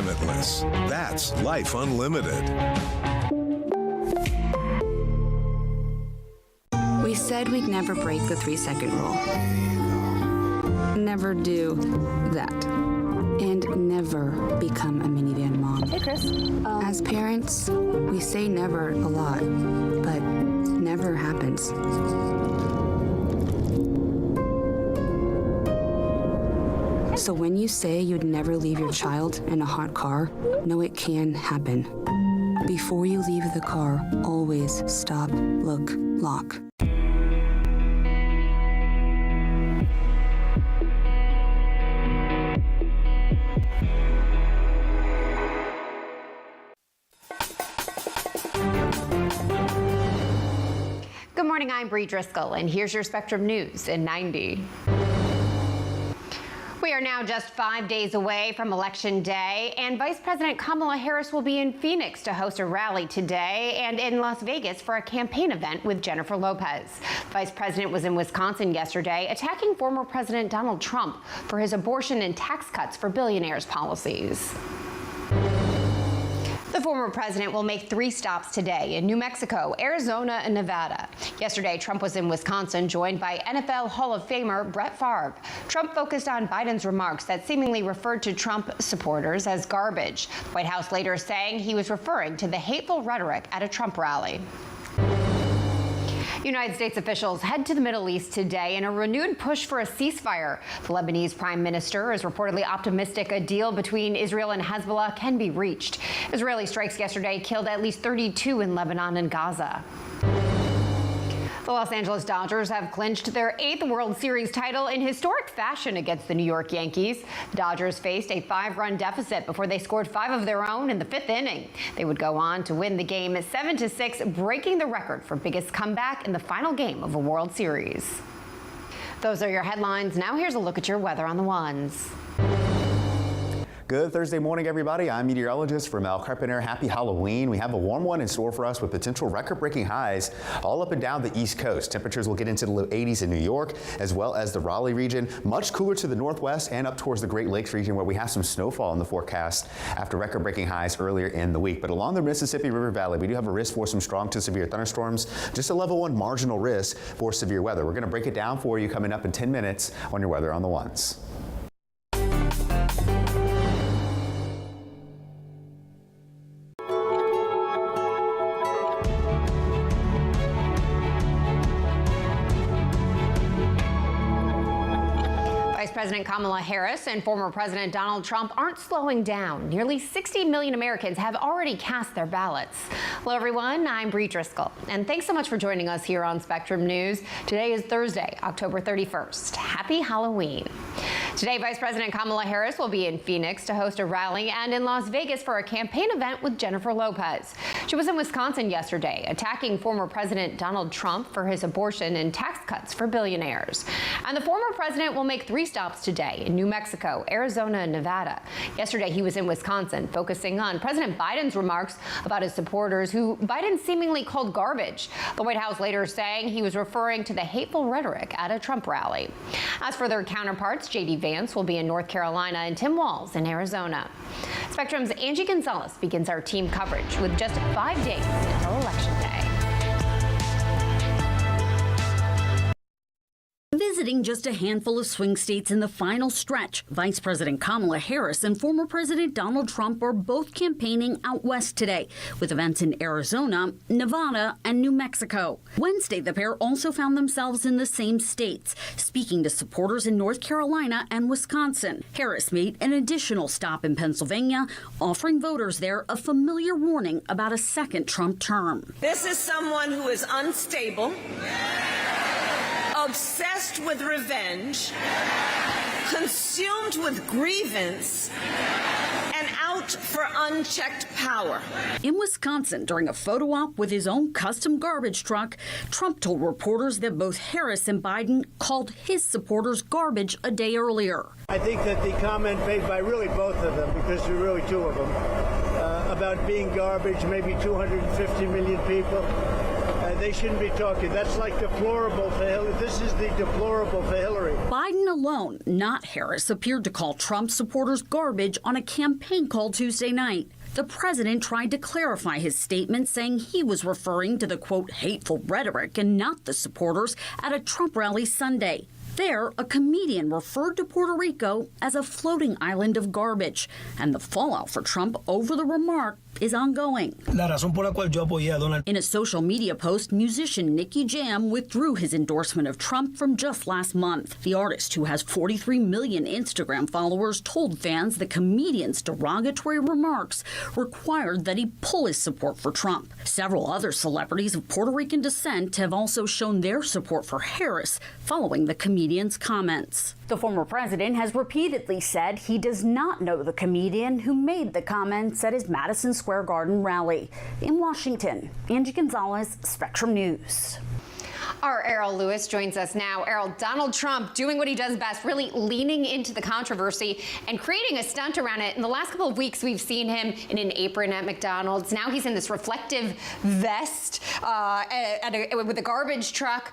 limitless. That's Life Unlimited. We said we'd never break the 3-second rule. Never do that. And never become a minivan mom. Hey, Chris. As parents, we say never a lot, but never happens. So when you say you'd never leave your child in a hot car, know it can happen. Before you leave the car, always stop, look, lock. Good morning, I'm Bree Driscoll, and here's your Spectrum News in 90. We are now just 5 days away from Election Day, and Vice President Kamala Harris will be in Phoenix to host a rally today and in Las Vegas for a campaign event with Jennifer Lopez. Vice President was in Wisconsin yesterday, attacking former President Donald Trump for his abortion and tax cuts for billionaires policies. The former president will make 3 stops today in New Mexico, Arizona, and Nevada. Yesterday, Trump was in Wisconsin, joined by NFL Hall of Famer Brett Favre. Trump focused on Biden's remarks that seemingly referred to Trump supporters as garbage. The White House later saying he was referring to the hateful rhetoric at a Trump rally. United States officials head to the Middle East today in a renewed push for a ceasefire. The Lebanese prime minister is reportedly optimistic a deal between Israel and Hezbollah can be reached. Israeli strikes yesterday killed at least 32 in Lebanon and Gaza. The Los Angeles Dodgers have clinched their 8th World Series title in historic fashion against the New York Yankees. The Dodgers faced a 5-run deficit before they scored 5 of their own in the 5th inning. They would go on to win the game 7-6, breaking the record for biggest comeback in the final game of a World Series. Those are your headlines. Now here's a look at your weather on the ones. Good Thursday morning, everybody. I'm meteorologist Mel Carpenter. Happy Halloween. We have a warm one in store for us with potential record-breaking highs all up and down the East Coast. Temperatures will get into the low 80s in New York, as well as the Raleigh region. Much cooler to the northwest and up towards the Great Lakes region, where we have some snowfall in the forecast after record-breaking highs earlier in the week. But along the Mississippi River Valley, we do have a risk for some strong to severe thunderstorms. Just a level 1 marginal risk for severe weather. We're going to break it down for you coming up in 10 minutes on your Weather on the Ones. Vice President Kamala Harris and former President Donald Trump aren't slowing down. Nearly 60 million Americans have already cast their ballots. Hello, everyone. I'm Bree Driscoll, and thanks so much for joining us here on Spectrum News. Today is Thursday, October 31st. Happy Halloween. Today, Vice President Kamala Harris will be in Phoenix to host a rally and in Las Vegas for a campaign event with Jennifer Lopez. She was in Wisconsin yesterday, attacking former President Donald Trump for his abortion and tax cuts for billionaires. And the former president will make 3 stops today in New Mexico, Arizona, and Nevada. Yesterday, he was in Wisconsin, focusing on President Biden's remarks about his supporters, who Biden seemingly called garbage. The White House later saying he was referring to the hateful rhetoric at a Trump rally. As for their counterparts, J.D. Vance will be in North Carolina and Tim Walz in Arizona. Spectrum's Angie Gonzalez begins our team coverage with just 5 days until Election Day. Visiting just a handful of swing states in the final stretch, Vice President Kamala Harris and former President Donald Trump are both campaigning out west today, with events in Arizona, Nevada, and New Mexico. Wednesday, the pair also found themselves in the same states, speaking to supporters in North Carolina and Wisconsin. Harris made an additional stop in Pennsylvania, offering voters there a familiar warning about a second Trump term. This is someone who is unstable, obsessed with revenge, consumed with grievance, and out for unchecked power. In Wisconsin, during a photo op with his own custom garbage truck, Trump told reporters that both Harris and Biden called his supporters garbage a day earlier. I think that the comment made by really both of them, because there are really 2 of them, about being garbage, maybe 250 million people, they shouldn't be talking. That's like deplorable for Hillary. This is the deplorable for Hillary. Biden alone, not Harris, appeared to call Trump supporters garbage on a campaign call Tuesday night. The president tried to clarify his statement, saying he was referring to the, quote, hateful rhetoric and not the supporters at a Trump rally Sunday. There, a comedian referred to Puerto Rico as a floating island of garbage, and the fallout for Trump over the remark is ongoing. La razón por la cual yo apoyé a Donald. In a social media post, musician Nicky Jam withdrew his endorsement of Trump from just last month. The artist, who has 43 million Instagram followers, told fans the comedian's derogatory remarks required that he pull his support for Trump. Several other celebrities of Puerto Rican descent have also shown their support for Harris following the comedian's comments. The former president has repeatedly said he does not know the comedian who made the comments at his Madison Square Garden rally. In Washington, Angie Gonzalez, Spectrum News. Our Errol Lewis joins us now. Errol, Donald Trump doing what he does best, really leaning into the controversy and creating a stunt around it. In the last couple of weeks, we've seen him in an apron at McDonald's. Now he's in this reflective vest with a garbage truck.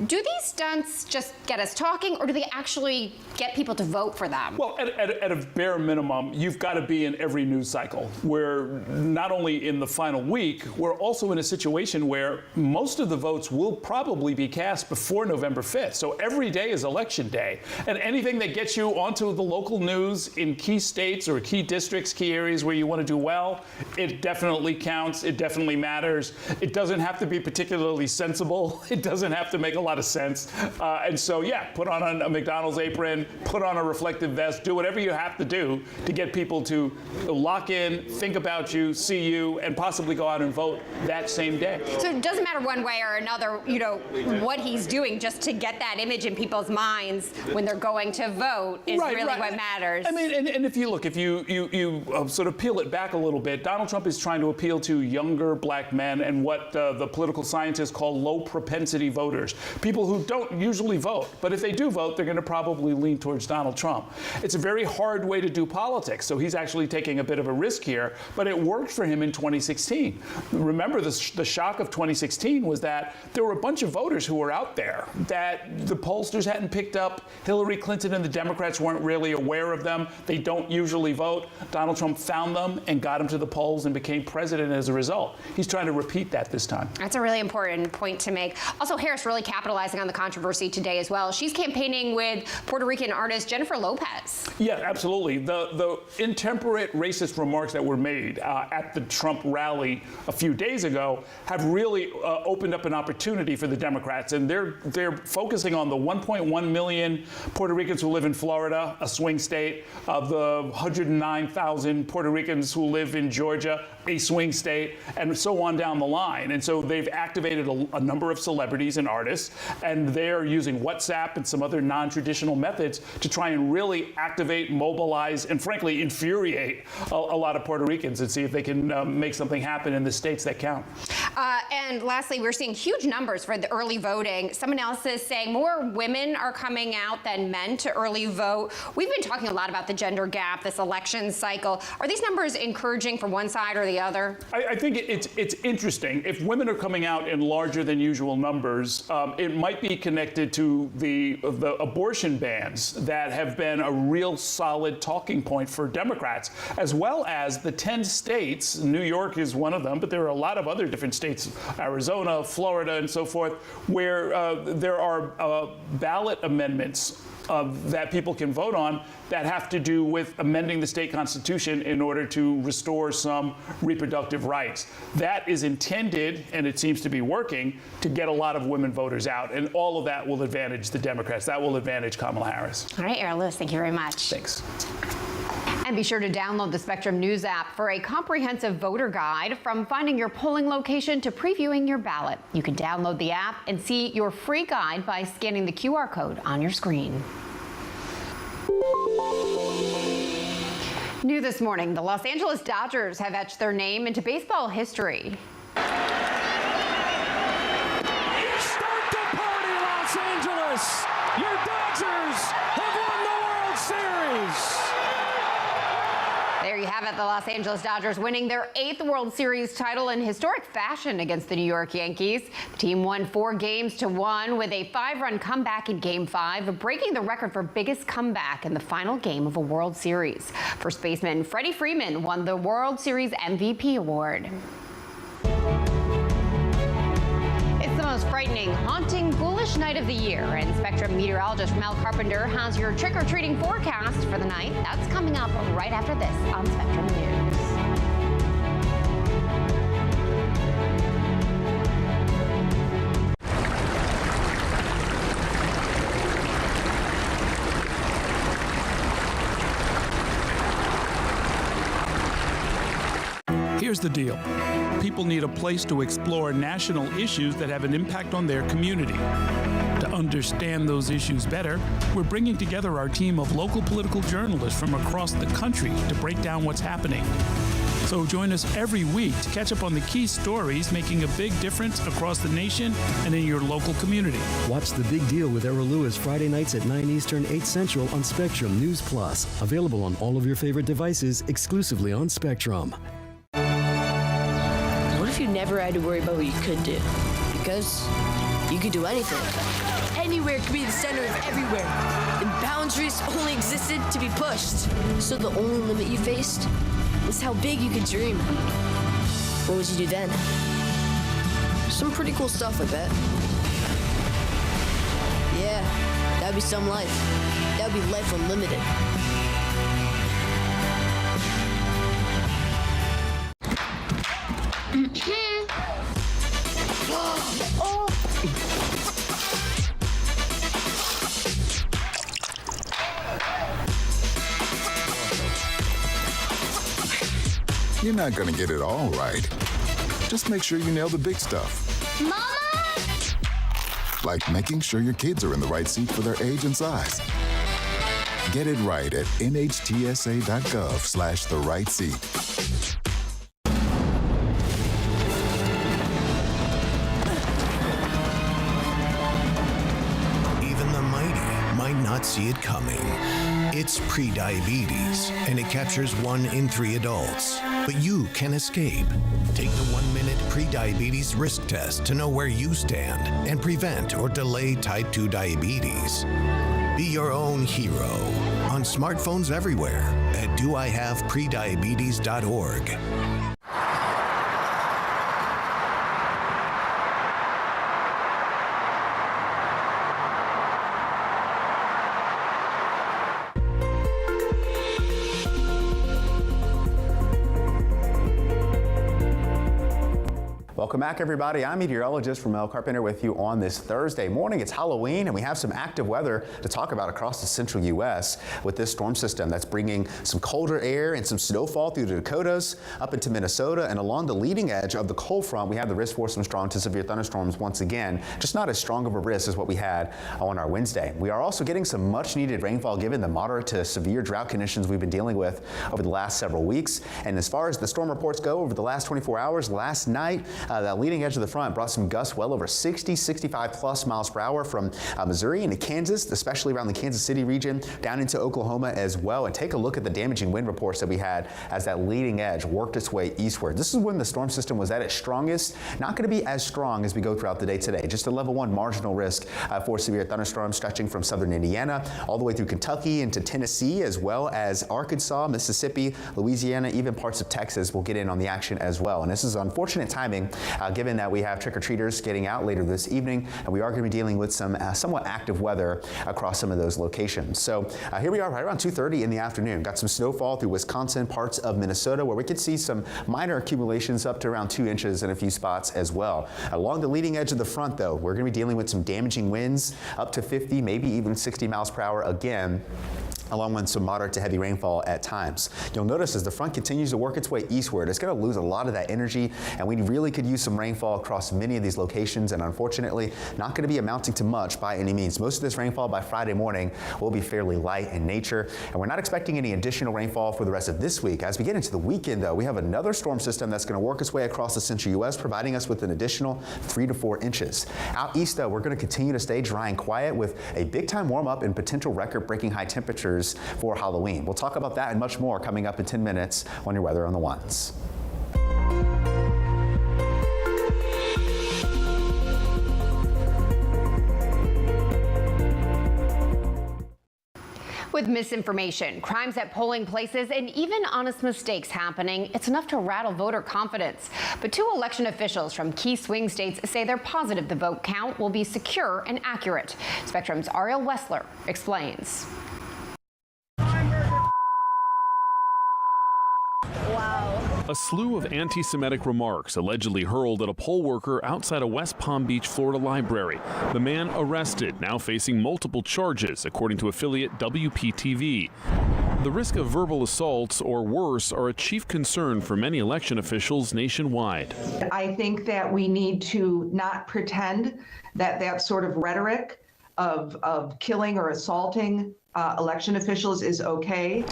Do these stunts just get us talking, or do they actually get people to vote for them? Well, at a bare minimum, you've got to be in every news cycle. We're not only in the final week, we're also in a situation where most of the votes will probably be cast before November 5th. So every day is election day. And anything that gets you onto the local news in key states or key districts, key areas where you want to do well, it definitely counts. It definitely matters. It doesn't have to be particularly sensible. It doesn't have to make a lot of sense. And so, yeah, put on a McDonald's apron, put on a reflective vest, do whatever you have to do to get people to lock in, think about you, see you, and possibly go out and vote that same day. So it doesn't matter one way or another, you know, what he's doing just to get that image in people's minds when they're going to vote is really what matters. I mean, and if you look, if you sort of peel it back a little bit, Donald Trump is trying to appeal to younger black men and what the political scientists call low propensity voters. People who don't usually vote, but if they do vote, they're going to probably lean towards Donald Trump. It's a very hard way to do politics, so he's actually taking a bit of a risk here, but it worked for him in 2016. Remember, the shock of 2016 was that there were a bunch of voters who were out there that the pollsters hadn't picked up. Hillary Clinton and the Democrats weren't really aware of them. They don't usually vote. Donald Trump found them and got them to the polls and became president as a result. He's trying to repeat that this time. That's a really important point to make. Also, Harris really capitalizing on the controversy today as well. She's campaigning with Puerto Rican artist Jennifer Lopez. Yeah, absolutely. The intemperate racist remarks that were made at the Trump rally a few days ago have really opened up an opportunity for the Democrats, and they're focusing on the 1.1 million Puerto Ricans who live in Florida, a swing state, the 109,000 Puerto Ricans who live in Georgia, a swing state, and so on down the line. And so they've activated a number of celebrities and artists, and they're using WhatsApp and some other non-traditional methods to try and really activate, mobilize, and frankly infuriate a lot of Puerto Ricans and see if they can make something happen in the states that count. And lastly, we're seeing huge numbers for the early voting. Some analysis saying more women are coming out than men to early vote. We've been talking a lot about the gender gap, this election cycle. Are these numbers encouraging for one side or the other? I think it's interesting. If women are coming out in larger than usual numbers, it might be connected to the abortion bans that have been a real solid talking point for Democrats, as well as the 10 states, New York is one of them, but there are a lot of other different states, Arizona, Florida, and so forth, where there are ballot amendments that people can vote on that have to do with amending the state constitution in order to restore some reproductive rights. That is intended, and it seems to be working, to get a lot of women voters out. And all of that will advantage the Democrats. That will advantage Kamala Harris. All right, Errol Lewis, thank you very much. Thanks. And be sure to download the Spectrum News app for a comprehensive voter guide from finding your polling location to previewing your ballot. You can download the app and see your free guide by scanning the QR code on your screen. New this morning, the Los Angeles Dodgers have etched their name into baseball history. Start the party, Los Angeles! Your Dodgers have won the World Series! There you you have it. The Los Angeles Dodgers winning their 8th World Series title in historic fashion against the New York Yankees. The team won 4-1 with a 5-run comeback in Game 5, breaking the record for biggest comeback in the final game of a World Series. First baseman Freddie Freeman won the World Series MVP award. It's the most frightening, haunting, ghoulish night of the year, and Spectrum meteorologist Mel Carpenter has your trick-or-treating forecast for the night. That's coming up right after this on Spectrum News. Here's the deal. People need a place to explore national issues that have an impact on their community. To understand those issues better, we're bringing together our team of local political journalists from across the country to break down what's happening. So join us every week to catch up on the key stories making a big difference across the nation and in your local community. Watch The Big Deal with Errol Lewis Friday nights at 9 Eastern, 8 Central on Spectrum News Plus. Available on all of your favorite devices exclusively on Spectrum. What if you never had to worry about what you could do? Because you could do anything. Anywhere could be the center of everywhere. And boundaries only existed to be pushed. So the only limit you faced was how big you could dream. What would you do then? Some pretty cool stuff, I bet. Yeah, that'd be some life. That'd be life unlimited. You're not going to get it all right. Just make sure you nail the big stuff. Mama! Like making sure your kids are in the right seat for their age and size. Get it right at nhtsa.gov/the-right-seat. Even the mighty might not see it coming. It's prediabetes, and it captures 1 in 3 adults. But you can escape. Take the 1-minute prediabetes risk test to know where you stand and prevent or delay type 2 diabetes. Be your own hero on smartphones everywhere at doihaveprediabetes.org. Welcome back, everybody. I'm meteorologist Mel Carpenter with you on this Thursday morning. It's Halloween, and we have some active weather to talk about across the central U.S. with this storm system that's bringing some colder air and some snowfall through the Dakotas, up into Minnesota, and along the leading edge of the cold front, we have the risk for some strong to severe thunderstorms once again, just not as strong of a risk as what we had on our Wednesday. We are also getting some much-needed rainfall given the moderate to severe drought conditions we've been dealing with over the last several weeks. And as far as the storm reports go over the last 24 hours, last night, that leading edge of the front brought some gusts well over 60, 65 plus miles per hour from Missouri into Kansas, especially around the Kansas City region, down into Oklahoma as well. And take a look at the damaging wind reports that we had as that leading edge worked its way eastward. This is when the storm system was at its strongest. Not going to be as strong as we go throughout the day today. Just a level 1 marginal risk for severe thunderstorms stretching from southern Indiana all the way through Kentucky into Tennessee, as well as Arkansas, Mississippi, Louisiana, even parts of Texas will get in on the action as well. And this is unfortunate timing given that we have trick-or-treaters getting out later this evening, and we are going to be dealing with some somewhat active weather across some of those locations. So here we are right around 2:30 in the afternoon. Got some snowfall through Wisconsin, parts of Minnesota, where we could see some minor accumulations up to around 2 inches in a few spots as well. Along the leading edge of the front, though, we're going to be dealing with some damaging winds up to 50, maybe even 60 miles per hour again, along with some moderate to heavy rainfall at times. You'll notice as the front continues to work its way eastward, it's going to lose a lot of that energy, and we really could use previews some rainfall across many of these locations, and unfortunately, not going to be amounting to much by any means. Most of this rainfall by Friday morning will be fairly light in nature, and we're not expecting any additional rainfall for the rest of this week. As we get into the weekend, though, we have another storm system that's going to work its way across the central U.S., providing us with an additional 3 to 4 inches. Out east, though, we're going to continue to stay dry and quiet with a big-time warm-up and potential record-breaking high temperatures for Halloween. We'll talk about that and much more coming up in 10 minutes on your Weather on the Ones. With misinformation, crimes at polling places, and even honest mistakes happening, it's enough to rattle voter confidence. But 2 election officials from key swing states say they're positive the vote count will be secure and accurate. Spectrum's Ariel Wessler explains. A slew of anti-Semitic remarks allegedly hurled at a poll worker outside a West Palm Beach, Florida library. The man arrested, now facing multiple charges, according to affiliate WPTV. The risk of verbal assaults or worse are a chief concern for many election officials nationwide. I think that we need to not pretend that that sort of rhetoric of killing or assaulting election officials is okay.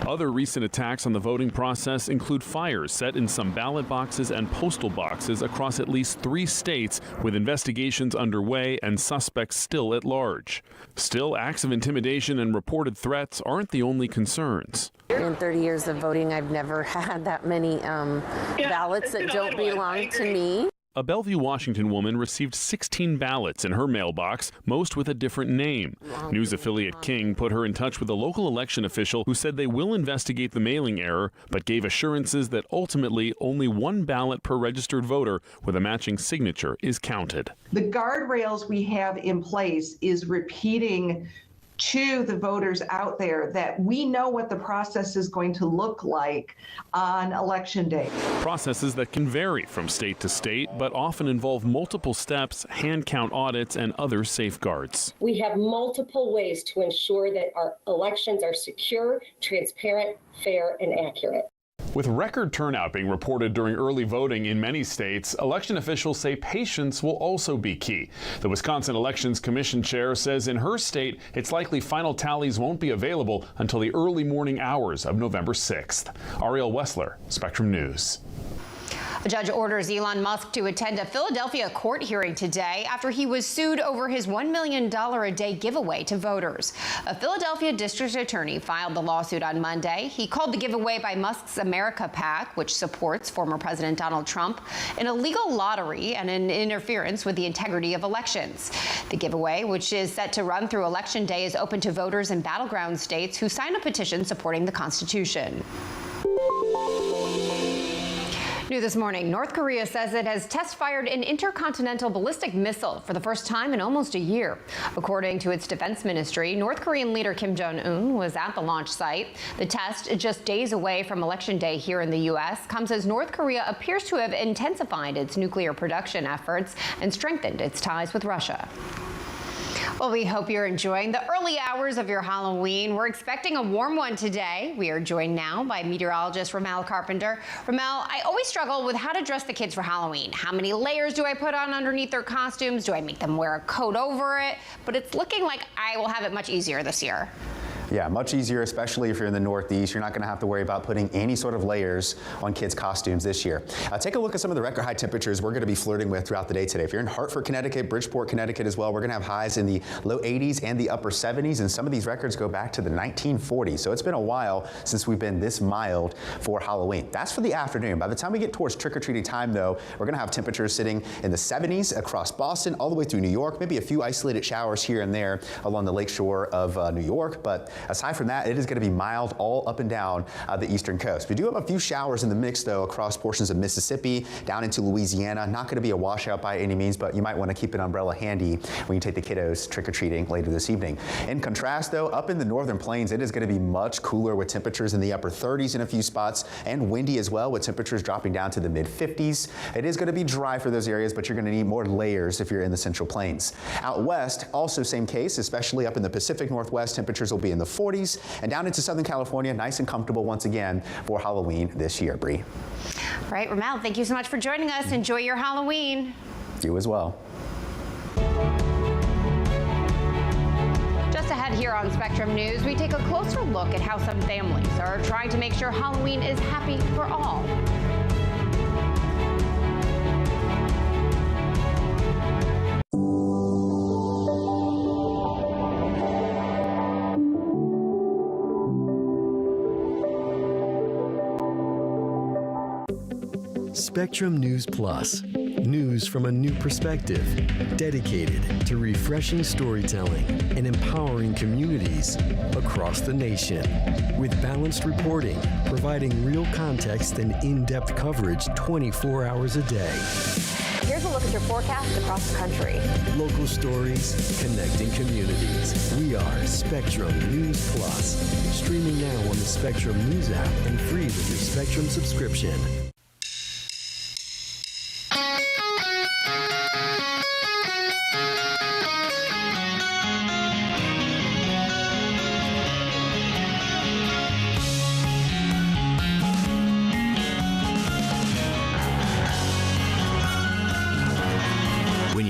Other recent attacks on the voting process include fires set in some ballot boxes and postal boxes across at least 3 states, with investigations underway and suspects still at large. Still, acts of intimidation and reported threats aren't the only concerns. In 30 years of voting, I've never had that many ballots that don't belong to me. A Bellevue, Washington woman received 16 ballots in her mailbox, most with a different name. News affiliate King put her in touch with a local election official who said they will investigate the mailing error, but gave assurances that ultimately only 1 ballot per registered voter with a matching signature is counted. The guardrails we have in place is repeating to the voters out there that we know what the process is going to look like on Election Day. Processes that can vary from state to state, but often involve multiple steps, hand count audits, and other safeguards. We have multiple ways to ensure that our elections are secure, transparent, fair, and accurate. With record turnout being reported during early voting in many states, election officials say patience will also be key. The Wisconsin Elections Commission chair says in her state, it's likely final tallies won't be available until the early morning hours of November 6th. Ariel Wessler, Spectrum News. A judge orders Elon Musk to attend a Philadelphia court hearing today after he was sued over his $1 million a day giveaway to voters. A Philadelphia district attorney filed the lawsuit on Monday. He called the giveaway by Musk's America PAC, which supports former President Donald Trump, an illegal lottery and an interference with the integrity of elections. The giveaway, which is set to run through Election Day, is open to voters in battleground states who sign a petition supporting the Constitution. New this morning, North Korea says it has test-fired an intercontinental ballistic missile for the first time in almost a year. According to its defense ministry, North Korean leader Kim Jong-un was at the launch site. The test, just days away from Election Day here in the U.S., comes as North Korea appears to have intensified its nuclear production efforts and strengthened its ties with Russia. Well, we hope you're enjoying the early hours of your Halloween. We're expecting a warm one today. We are joined now by meteorologist Ramel Carpenter. Ramel, I always struggle with how to dress the kids for Halloween. How many layers do I put on underneath their costumes? Do I make them wear a coat over it? But it's looking like I will have it much easier this year. Yeah, much easier, especially if you're in the Northeast. You're not going to have to worry about putting any sort of layers on kids' costumes this year. Take a look at some of the record high temperatures we're going to be flirting with throughout the day today. If you're in Hartford, Connecticut, Bridgeport, Connecticut as well, we're going to have highs in the low 80s and the upper 70s, and some of these records go back to the 1940s. So it's been a while since we've been this mild for Halloween. That's for the afternoon. By the time we get towards trick-or-treating time, though, we're going to have temperatures sitting in the 70s across Boston, all the way through New York, maybe a few isolated showers here and there along the lakeshore of New York. But aside from that, it is going to be mild all up and down the eastern coast. We do have a few showers in the mix, though, across portions of Mississippi, down into Louisiana. Not going to be a washout by any means, but you might want to keep an umbrella handy when you take the kiddos trick-or-treating later this evening. In contrast, though, up in the northern plains, it is going to be much cooler with temperatures in the upper 30s in a few spots, and windy as well, with temperatures dropping down to the mid-50s. It is going to be dry for those areas, but you're going to need more layers if you're in the central plains. Out west, also same case, especially up in the Pacific Northwest, temperatures will be in the 40s, and down into Southern California, nice and comfortable once again for Halloween this year, Bree. All right, Ramel, thank you so much for joining us. Enjoy your Halloween. You as well. Just ahead here on Spectrum News, we take a closer look at how some families are trying to make sure Halloween is happy for all. Spectrum News Plus. News from a new perspective, dedicated to refreshing storytelling and empowering communities across the nation. With balanced reporting, providing real context and in-depth coverage 24 hours a day. Here's a look at your forecast across the country. Local stories, connecting communities. We are Spectrum News Plus. Streaming now on the Spectrum News app and free with your Spectrum subscription.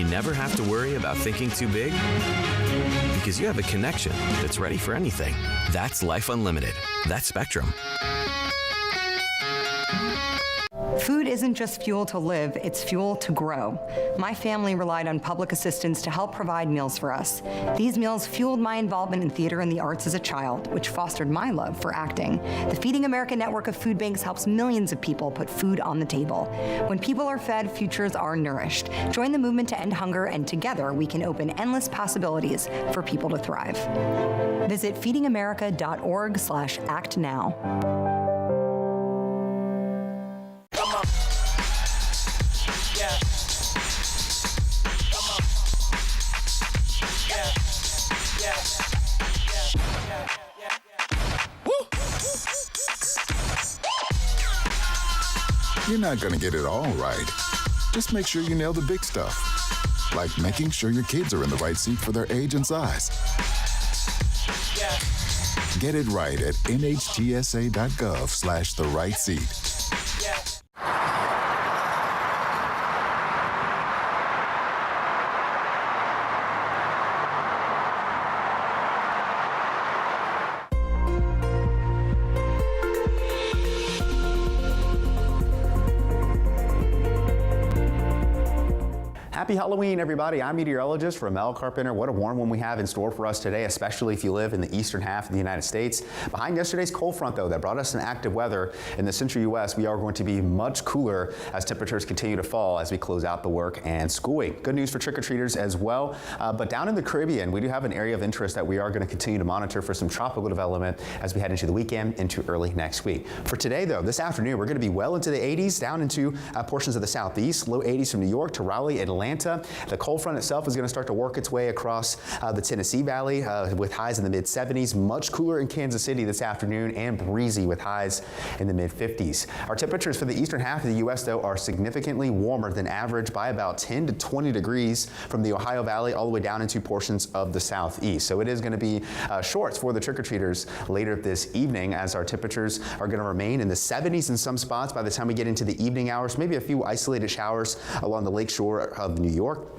Never have to worry about thinking too big? Because you have a connection that's ready for anything. That's Life Unlimited. That's Spectrum. Food isn't just fuel to live, it's fuel to grow. My family relied on public assistance to help provide meals for us. These meals fueled my involvement in theater and the arts as a child, which fostered my love for acting. The Feeding America network of food banks helps millions of people put food on the table. When people are fed, futures are nourished. Join the movement to end hunger, and together we can open endless possibilities for people to thrive. Visit feedingamerica.org/actnow. You're not going to get it all right. Just make sure you nail the big stuff, like making sure your kids are in the right seat for their age and size. Get it right at nhtsa.gov/the-right-seat. Happy Halloween, everybody. I'm meteorologist Ramel Carpenter. What a warm one we have in store for us today, especially if you live in the eastern half of the United States. Behind yesterday's cold front, though, that brought us some active weather in the central U.S., we are going to be much cooler as temperatures continue to fall as we close out the work and school week. Good news for trick-or-treaters as well. But down in the Caribbean, we do have an area of interest that we are going to continue to monitor for some tropical development as we head into the weekend, into early next week. For today, though, this afternoon, we're going to be well into the 80s, down into portions of the southeast, low 80s from New York to Raleigh, Atlanta. The cold front itself is going to start to work its way across the Tennessee Valley with highs in the mid-70s. Much cooler in Kansas City this afternoon and breezy with highs in the mid-50s. Our temperatures for the eastern half of the U.S., though, are significantly warmer than average by about 10 to 20 degrees from the Ohio Valley all the way down into portions of the southeast. So it is going to be shorts for the trick-or-treaters later this evening, as our temperatures are going to remain in the 70s in some spots by the time we get into the evening hours. Maybe a few isolated showers along the lakeshore of New York.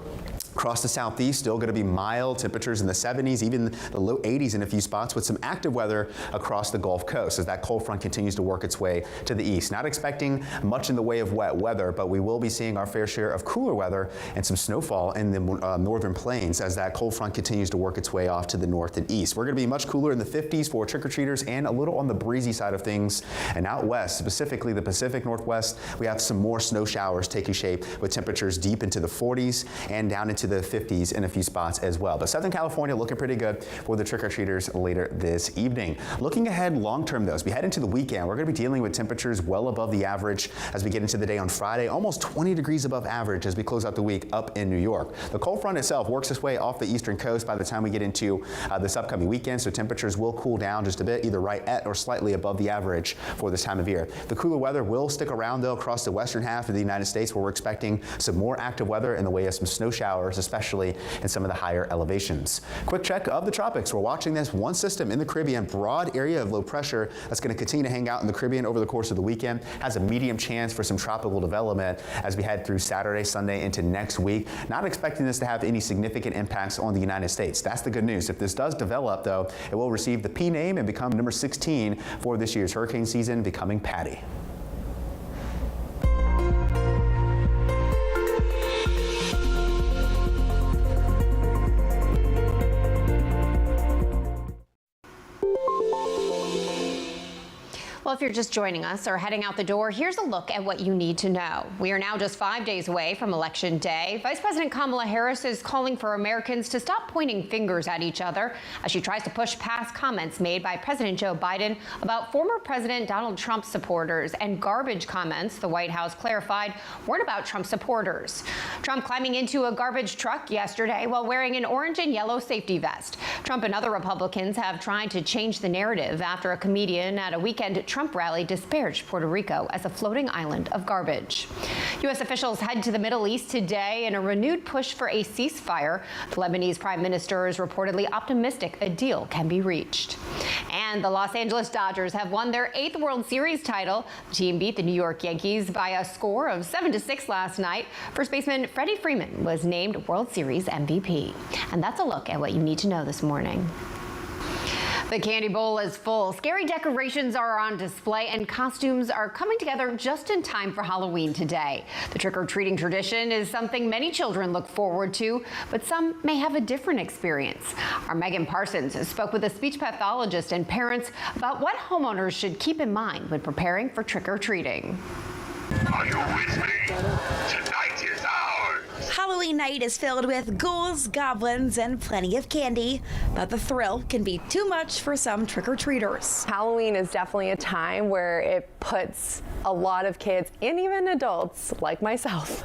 Across the southeast, still going to be mild temperatures in the 70s, even the low 80s in a few spots, with some active weather across the Gulf Coast as that cold front continues to work its way to the east. Not expecting much in the way of wet weather, but we will be seeing our fair share of cooler weather and some snowfall in the northern plains as that cold front continues to work its way off to the north and east. We're going to be much cooler in the 50s for trick-or-treaters and a little on the breezy side of things. And out west, specifically the Pacific Northwest, we have some more snow showers taking shape with temperatures deep into the 40s and down into the 50s in a few spots as well. But Southern California looking pretty good for the trick-or-treaters later this evening. Looking ahead long-term, though, as we head into the weekend, we're going to be dealing with temperatures well above the average as we get into the day on Friday, almost 20 degrees above average as we close out the week up in New York. The cold front itself works its way off the eastern coast by the time we get into this upcoming weekend, so temperatures will cool down just a bit, either right at or slightly above the average for this time of year. The cooler weather will stick around, though, across the western half of the United States, where we're expecting some more active weather in the way of some snow showers showers, especially in some of the higher elevations. Quick check of the tropics. We're watching this one system in the Caribbean, broad area of low pressure that's going to continue to hang out in the Caribbean over the course of the weekend. Has a medium chance for some tropical development as we head through Saturday, Sunday into next week. Not expecting this to have any significant impacts on the United States. That's the good news. If this does develop, though, it will receive the P name and become number 16 for this year's hurricane season, becoming Patty. Well, if you're just joining us or heading out the door, here's a look at what you need to know. We are now just 5 days away from Election Day. Vice President Kamala Harris is calling for Americans to stop pointing fingers at each other as she tries to push past comments made by President Joe Biden about former President Donald Trump supporters and garbage comments the White House clarified weren't about Trump supporters. Trump climbing into a garbage truck yesterday while wearing an orange and yellow safety vest. Trump and other Republicans have tried to change the narrative after a comedian at a weekend Trump rally disparaged Puerto Rico as a floating island of garbage. U.S. officials head to the Middle East today in a renewed push for a ceasefire. The Lebanese prime minister is reportedly optimistic a deal can be reached. And the Los Angeles Dodgers have won their 8th World Series title. The team beat the New York Yankees by a score of 7-6 last night. First baseman Freddie Freeman was named World Series MVP. And that's a look at what you need to know this morning. The candy bowl is full. Scary decorations are on display and costumes are coming together just in time for Halloween today. The trick-or-treating tradition is something many children look forward to, but some may have a different experience. Our Megan Parsons spoke with a speech pathologist and parents about what homeowners should keep in mind when preparing for trick-or-treating. Are you with me? Tonight is ours. Halloween night is filled with ghouls, goblins, and plenty of candy, but the thrill can be too much for some trick-or-treaters. Halloween is definitely a time where it puts a lot of kids and even adults like myself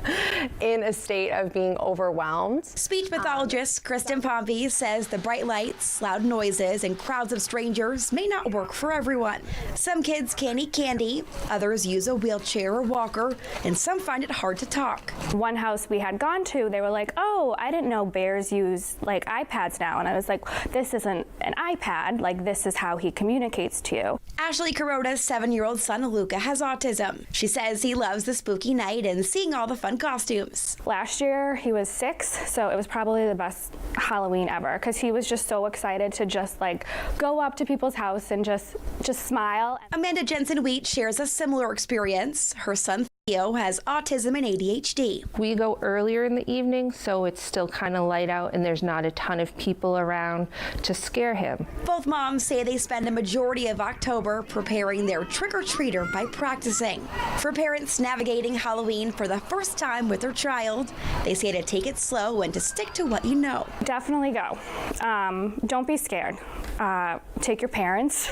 in a state of being overwhelmed. Speech pathologist Kristen Pompey says the bright lights, loud noises, and crowds of strangers may not work for everyone. Some kids can't eat candy, others use a wheelchair or walker, and some find it hard to talk. One house we had gone to, they were like, oh, I didn't know bears use like iPads now. And I was like, this isn't an iPad, like this is how he communicates to you. Ashley Kuroda's 7-year-old son Luca has autism. She says he loves the spooky night and seeing all the fun costumes. Last year he was 6, so it was probably the best Halloween ever because he was just so excited to just like go up to people's house and just smile. Amanda Jensen-Wheat shares a similar experience. Her son Theo has autism and ADHD. We go earlier in the evening, so it's still kind of light out and there's not a ton of people around to scare him. Both moms say they spend a majority of October preparing their trick-or-treater by practicing. For parents navigating Halloween for the first time with their child, they say to take it slow and to stick to what you know. Definitely go. Don't be scared. Take your parents.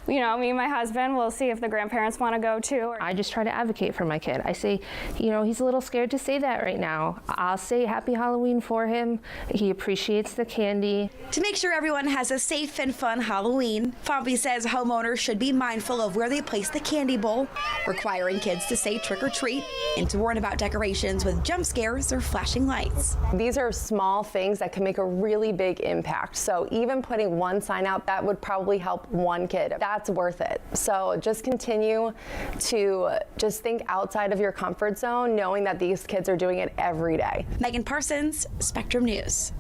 You know, me and my husband will see if the grandparents want to go too. I just try to advocate for my kid. I say, you know, he's a little scared to say that right now. I'll say Happy Halloween for him. He appreciates the candy. To make sure everyone has a safe and fun Halloween, Pompey says homeowners should be mindful of where they place the candy bowl, requiring kids to say trick or treat, and to warn about decorations with jump scares or flashing lights. These are small things that can make a really big impact. So even putting one sign out, that would probably help one kid. That's worth it. So just continue to just think outside of your comfort zone, knowing that these kids are doing it every day. Megan Parsons, Spectrum News.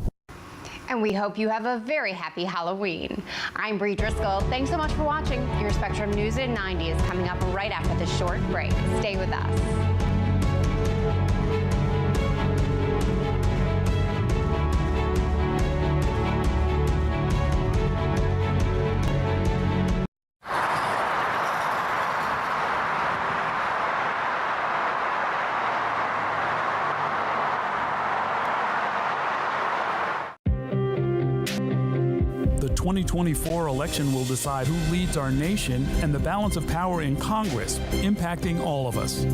And we hope you have a very happy Halloween. I'm Bree Driscoll. Thanks so much for watching. Your Spectrum News at 90 is coming up right after this short break. Stay with us. The 2024 election will decide who leads our nation and the balance of power in Congress, impacting all of us.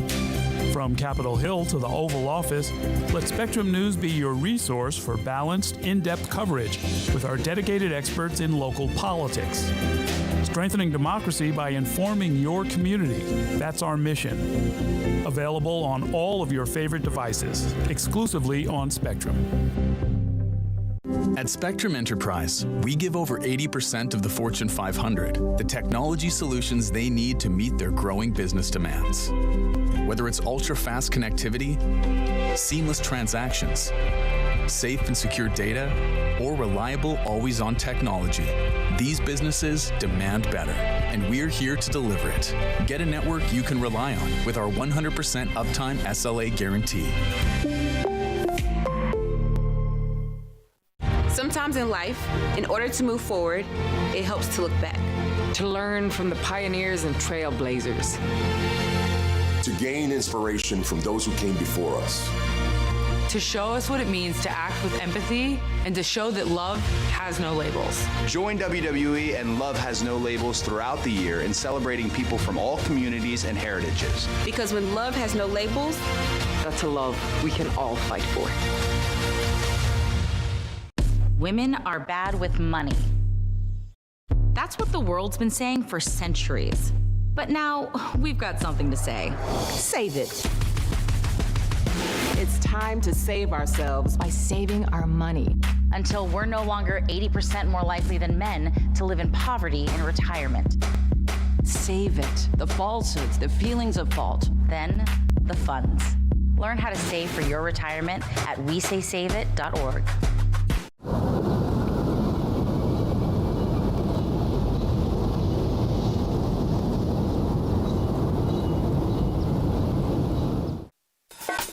From Capitol Hill to the Oval Office, let Spectrum News be your resource for balanced, in-depth coverage with our dedicated experts in local politics. Strengthening democracy by informing your community. That's our mission. Available on all of your favorite devices, exclusively on Spectrum. At Spectrum Enterprise, we give over 80% of the Fortune 500 the technology solutions they need to meet their growing business demands. Whether it's ultra-fast connectivity, seamless transactions, safe and secure data, or reliable always-on technology, these businesses demand better, and we're here to deliver it. Get a network you can rely on with our 100% uptime SLA guarantee. Sometimes in life, in order to move forward, it helps to look back. To learn from the pioneers and trailblazers. To gain inspiration from those who came before us. To show us what it means to act with empathy and to show that love has no labels. Join WWE and Love Has No Labels throughout the year in celebrating people from all communities and heritages. Because when love has no labels, that's a love we can all fight for. Women are bad with money. That's what the world's been saying for centuries. But now we've got something to say. Save it. It's time to save ourselves by saving our money. Until we're no longer 80% more likely than men to live in poverty in retirement. Save it. The falsehoods, the feelings of fault. Then the funds. Learn how to save for your retirement at WeSaySaveIt.org.